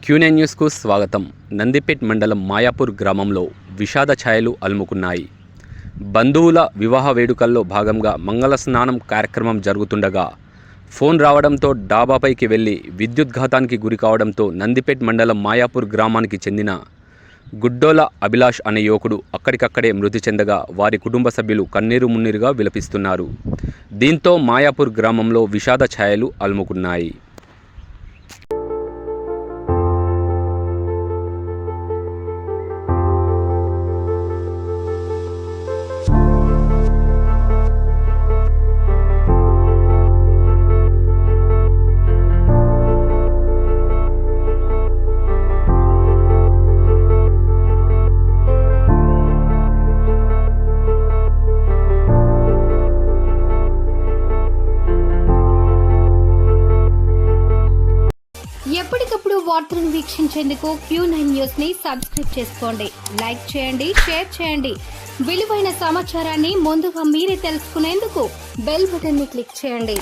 Quinine న్యూస్కు స్వాగతం. నందిపేట్ మండలం మాయాపూర్ గ్రామంలో విషాద ఛాయలు అలుముకున్నాయి. బంధువుల వివాహ వేడుకల్లో భాగంగా మంగళ స్నానం కార్యక్రమం జరుగుతుండగా ఫోన్ రావడంతో డాబాపైకి వెళ్లి విద్యుద్ఘాతానికి గురి కావడంతో నందిపేట్ మండలం మాయాపూర్ గ్రామానికి చెందిన గుడ్డోల అభిలాష్ అనే యువకుడు అక్కడికక్కడే మృతి చెందగా వారి కుటుంబ సభ్యులు కన్నీరు మున్నీరుగా విలపిస్తున్నారు. దీంతో మాయాపూర్ గ్రామంలో విషాద ఛాయలు అలుముకున్నాయి. ఎప్పటికప్పుడు వార్తలను వీక్షించేందుకు Q9 న్యూస్ ని సబ్స్క్రైబ్ చేసుకోండి, లైక్ చేయండి, షేర్ చేయండి. విలువైన సమాచారాన్ని ముందుగా మీరే తెలుసుకునేందుకు బెల్ బటన్ ని క్లిక్ చేయండి.